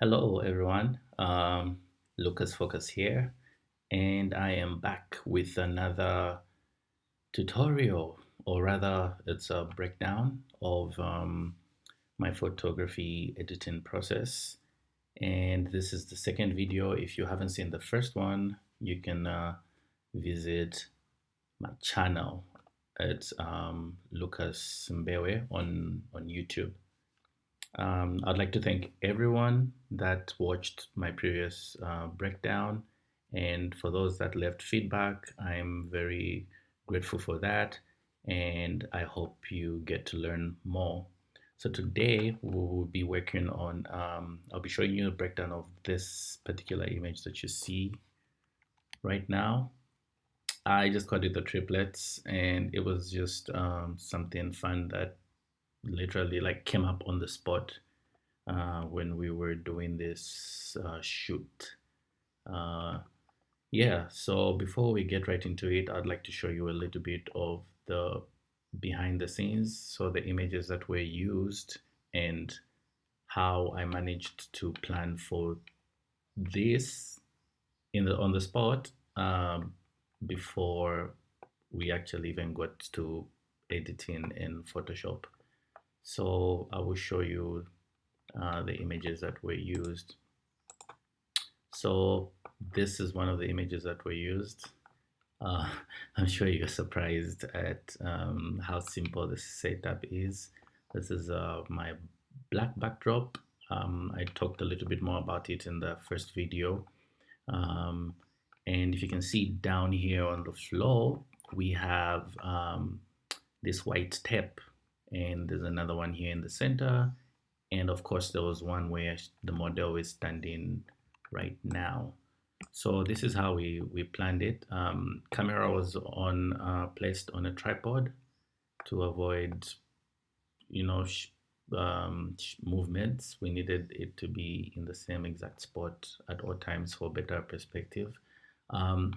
Hello, everyone. Lucas Focus here, and I am back with another tutorial, or rather, it's a breakdown of my photography editing process. And this is the second video. If you haven't seen the first one, you can visit my channel. It's Lucas Mbewe on YouTube. I'd like to thank everyone that watched my previous breakdown. And for those that left feedback, I'm very grateful for that. And I hope you get to learn more. So today we will be working on, I'll be showing you a breakdown of this particular image that you see right now. I just called it the triplets, and it was just something fun that literally like came up on the spot when we were doing this shoot. Uh, yeah, so before we get right into it, I'd like to show you a little bit of the behind the scenes, so the images that were used and how I managed to plan for this on the spot before we actually even got to editing in Photoshop. So I will show you the images that were used. So this is one of the images that were used. Uh, I'm sure you're surprised at how simple this setup is. This is my black backdrop. I talked a little bit more about it in the first video. Um, and if you can see down here on the floor, we have this white tape, and there's another one here in the center. And of course, there was one where the model is standing right now. So this is how we planned it. Camera was on placed on a tripod to avoid, you know, movements. We needed it to be in the same exact spot at all times for better perspective. Um,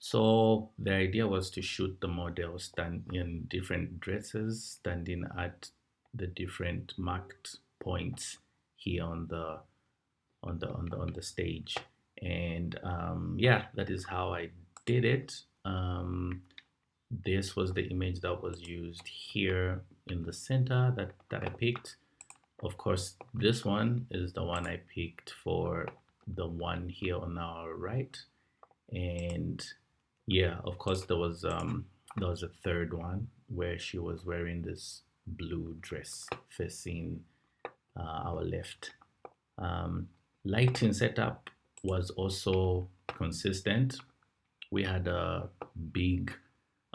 so the idea was to shoot the model stand in different dresses, standing at the different marked points here on the stage. And yeah, that is how I did it. This was the image that was used here in the center that I picked. Of course, this one is the one I picked for the one here on our right. And yeah, of course, there was a third one where she was wearing this blue dress facing our left. Lighting setup was also consistent. We had a big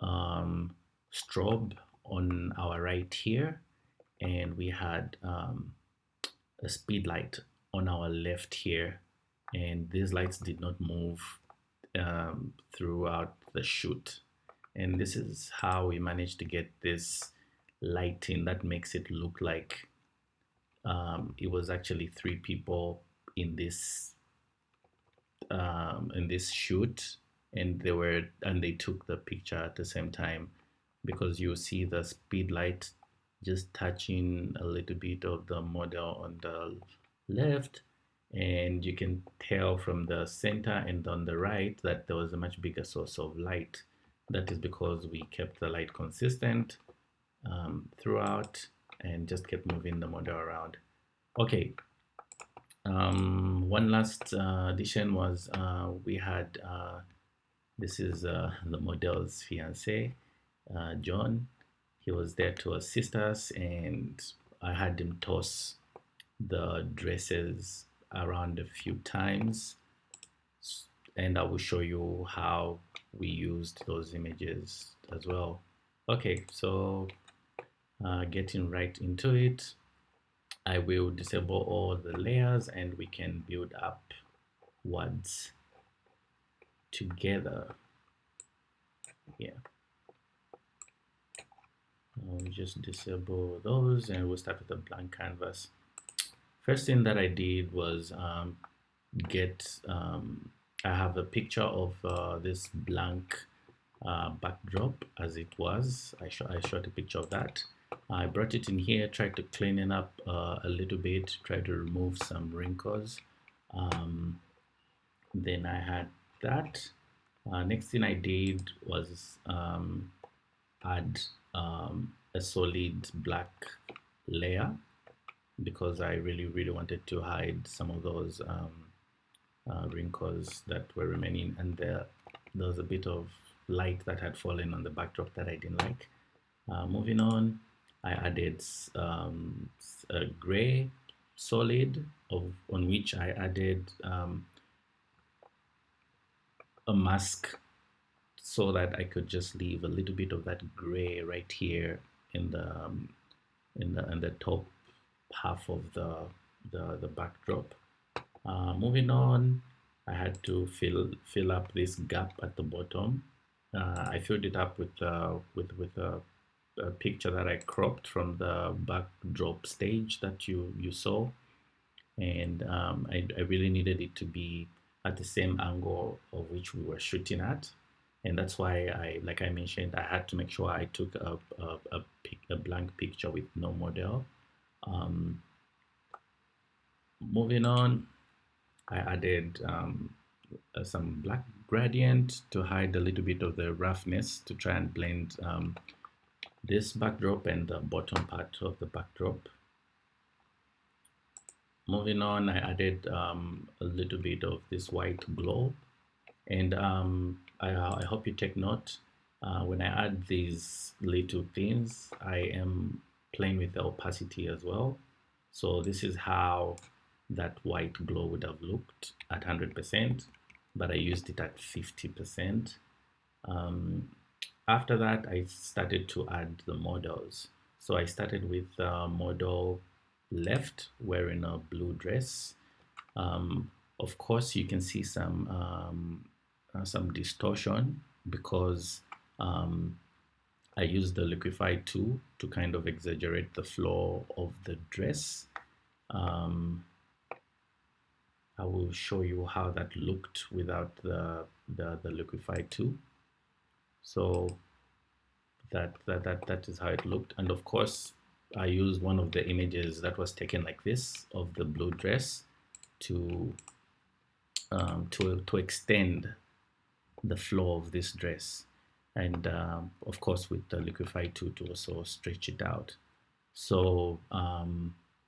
strobe on our right here, and we had a speed light on our left here, and these lights did not move throughout the shoot. And this is how we managed to get this lighting that makes it look like it was actually three people in this shoot, and they took the picture at the same time, because you see the speed light just touching a little bit of the model on the left, and you can tell from the center and on the right that there was a much bigger source of light. That is because we kept the light consistent throughout and just kept moving the model around. Okay, one last addition was we had this is the model's fiance, John. He was there to assist us, and I had him toss the dresses around a few times, and I will show you how we used those images as well. Okay, so getting right into it, I will disable all the layers and we can build upwards together. Yeah. I'll just disable those and we'll start with a blank canvas. First thing that I did was I have a picture of this blank backdrop as it was. I shot a picture of that. I brought it in here, tried to clean it up a little bit, tried to remove some wrinkles. Um, then I had that. Next thing I did was add a solid black layer because I really wanted to hide some of those wrinkles that were remaining, and there was a bit of light that had fallen on the backdrop that I didn't like. Moving on, I added a gray solid on which I added a mask so that I could just leave a little bit of that gray right here in the top half of the backdrop. Moving on, I had to fill up this gap at the bottom. I filled it up with a picture that I cropped from the backdrop stage that you saw, and I really needed it to be at the same angle of which we were shooting at, and that's why like I mentioned, I had to make sure I took a blank picture with no model. Um, Moving on, I added some black gradient to hide a little bit of the roughness to try and blend this backdrop and the bottom part of the backdrop. Moving on, I added a little bit of this white glow, and I hope you take note. When I add these little things, I am playing with the opacity as well. So this is how that white glow would have looked at 100%, but I used it at 50%. After that, I started to add the models. So I started with model left wearing a blue dress. Of course, you can see some distortion because I used the liquify tool to kind of exaggerate the flow of the dress. I will show you how that looked without the liquify tool. So that is how it looked. And of course, I used one of the images that was taken like this of the blue dress to extend the flow of this dress, and of course with the liquify tool to also stretch it out. So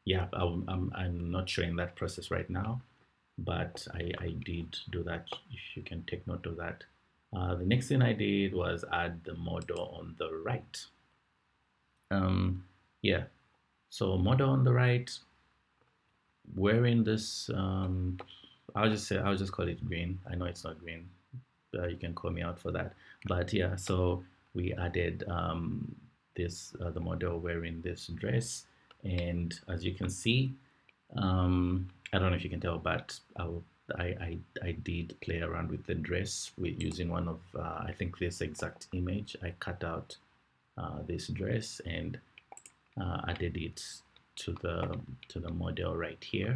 yeah, I'm not showing that process right now, but I did do that. If you can take note of that. The next thing I did was add the model on the right. Yeah, so model on the right, wearing this, I'll just call it green. I know it's not green. You can call me out for that. But yeah, so we added the model wearing this dress, and as you can see, I don't know if you can tell, but I did play around with the dress with using one of I think this exact image. I cut out this dress and added it to the model right here.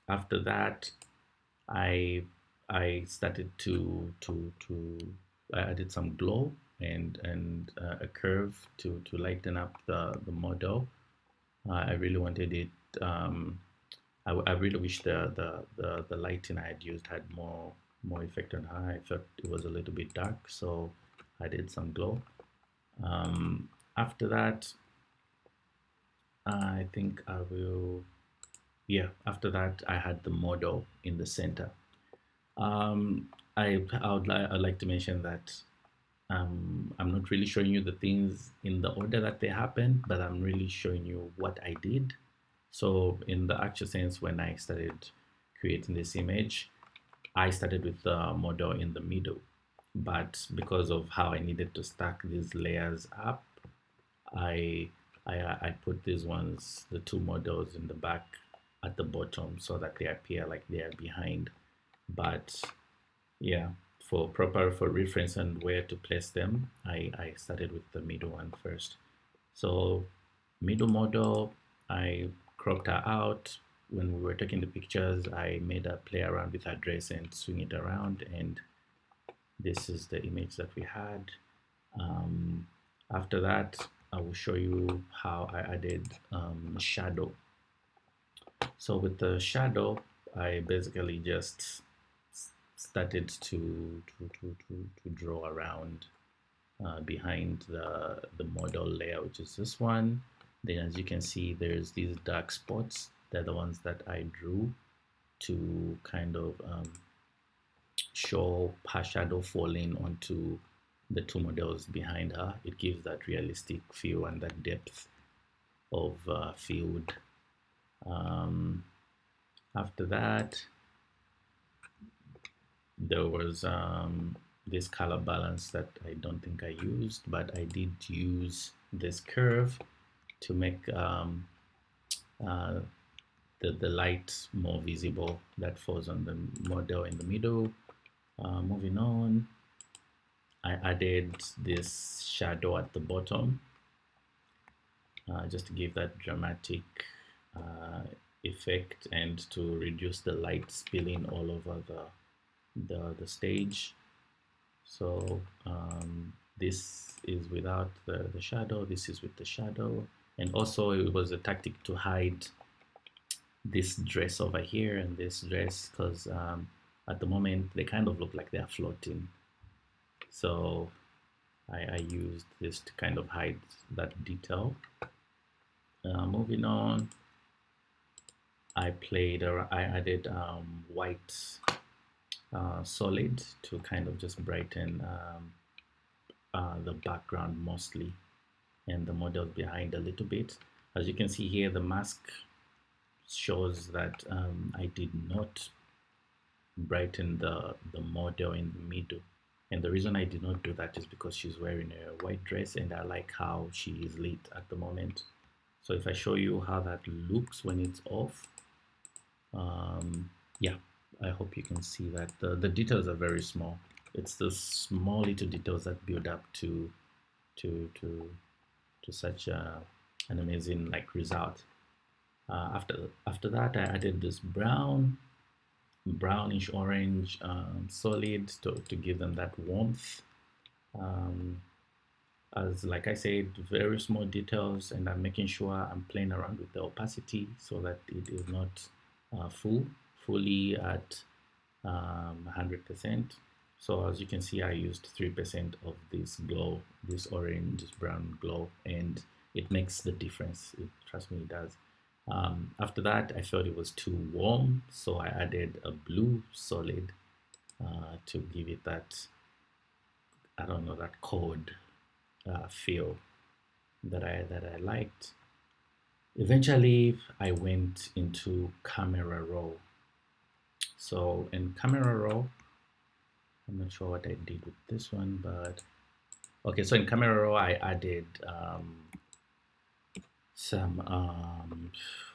After that, I started I added some glow and a curve to lighten up the model. I really wanted it. I really wish the lighting I had used had more effect on her. I felt it was a little bit dark, so I did some glow. After that, I think I will. Yeah, after that, I had the model in the center. I'd like to mention that I'm not really showing you the things in the order that they happen, but I'm really showing you what I did. So in the actual sense, when I started creating this image, I started with the model in the middle, but because of how I needed to stack these layers up, I I put these ones, the two models in the back at the bottom so that they appear like they are behind. But yeah, for reference and where to place them, I started with the middle one first. So middle model, I cropped her out. When we were taking the pictures, I made her play around with her dress and swing it around, and this is the image that we had. After that, I will show you how I added shadow. So with the shadow, I basically just started to draw around behind the model layer, which is this one. Then as you can see, there's these dark spots. They're the ones that I drew to kind of show her shadow falling onto the two models behind her. It gives that realistic feel and that depth of field. Um, After that, there was this color balance that I don't think I used, but I did use this curve to make uh, the light more visible that falls on the model in the middle. Moving on, I added this shadow at the bottom just to give that dramatic uh, effect and to reduce the light spilling all over the stage. So this is without the shadow, this is with the shadow. And also it was a tactic to hide this dress over here and this dress because at the moment they kind of look like they're floating. So I used this to kind of hide that detail. Moving on, I added white solid to kind of just brighten the background mostly and the model behind a little bit. As you can see here, the mask shows that I did not brighten the model in the middle. And the reason I did not do that is because she's wearing a white dress and I like how she is lit at the moment. So if I show you how that looks when it's off, yeah, I hope you can see that the details are very small. It's the small little details that build up to to to to such an amazing like result. After that, I added this brownish orange solid to give them that warmth. Um, as like I said, very small details, and I'm making sure I'm playing around with the opacity so that it is not fully at 100%. So as you can see, I used 3% of this glow, this orange, this brown glow, and it makes the difference. Trust me, it does. After that, I felt it was too warm, so I added a blue solid to give it that, I don't know, that cold feel that I liked. Eventually, I went into camera raw. So in camera raw, I'm not sure what I did with this one, but okay. So in camera raw, I added some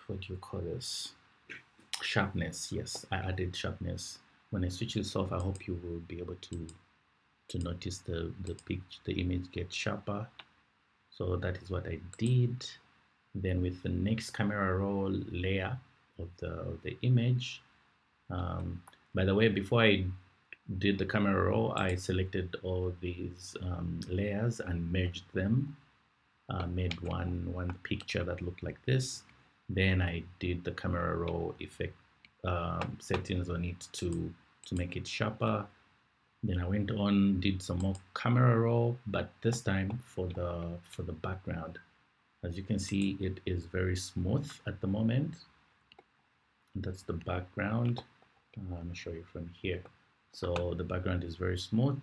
what do you call this? Sharpness. Yes, I added sharpness. When I switch this off, I hope you will be able to notice the image get sharper. So that is what I did. Then with the next camera raw layer of the image. By the way, before I did the camera raw, I selected all these layers and merged them. Made one picture that looked like this. Then I did the camera raw effect settings on it to make it sharper. Then I went on, did some more camera raw, but this time for the background. As you can see, it is very smooth at the moment. That's the background. Let me show you from here. So the background is very smooth,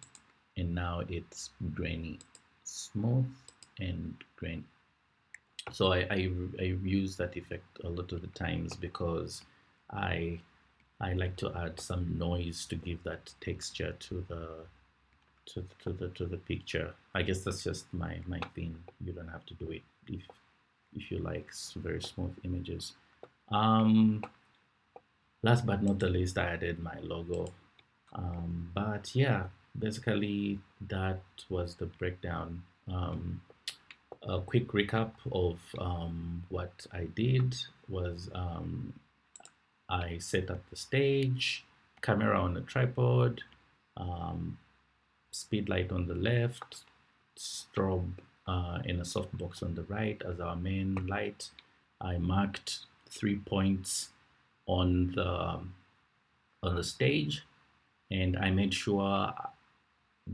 and now it's grainy, smooth and grainy. So I use that effect a lot of the times because I like to add some noise to give that texture to the picture. I guess that's just my thing. You don't have to do it if you like very smooth images. Last but not the least, I added my logo. But yeah, basically that was the breakdown. A quick recap of what I did was I set up the stage, camera on a tripod, speed light on the left, strobe in a softbox on the right as our main light. I marked 3 points on the stage, and I made sure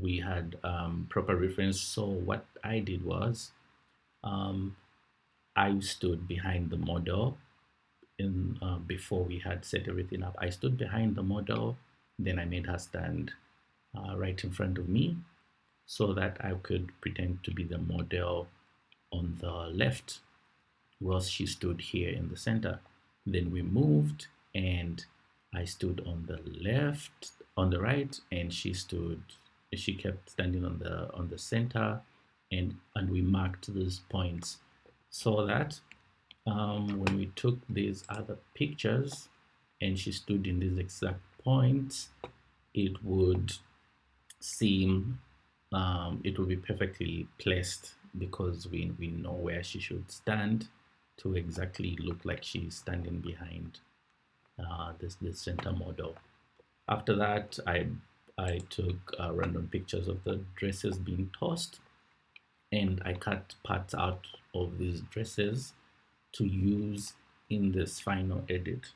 we had proper reference. So what I did was um, I stood behind the model in before we had set everything up. I stood behind the model, then I made her stand right in front of me so that I could pretend to be the model on the left whilst she stood here in the center. Then we moved and I stood on the left, on the right, and she kept standing on the center, and we marked those points so that when we took these other pictures and she stood in these exact points, it would seem it will be perfectly placed because we know where she should stand to exactly look like she's standing behind this center model. After that, I took random pictures of the dresses being tossed, and I cut parts out of these dresses to use in this final edit.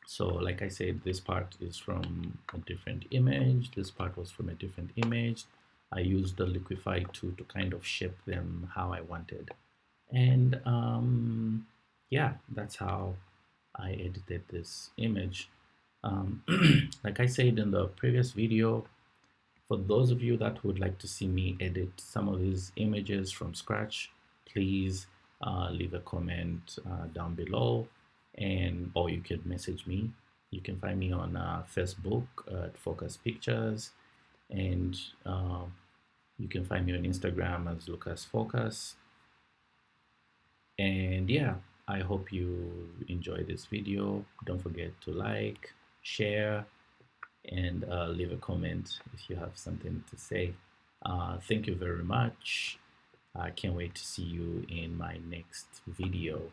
So like I said, this part is from a different image. This part was from a different image. I used the liquify tool to kind of shape them how I wanted. And yeah, that's how I edited this image. Like I said in the previous video, for those of you that would like to see me edit some of these images from scratch, please leave a comment down below, and or you can message me. You can find me on Facebook at Focus Pictures, and you can find me on Instagram as Lucas Focus. And yeah, I hope you enjoy this video. Don't forget to like, share, and leave a comment if you have something to say. Thank you very much. I can't wait to see you in my next video.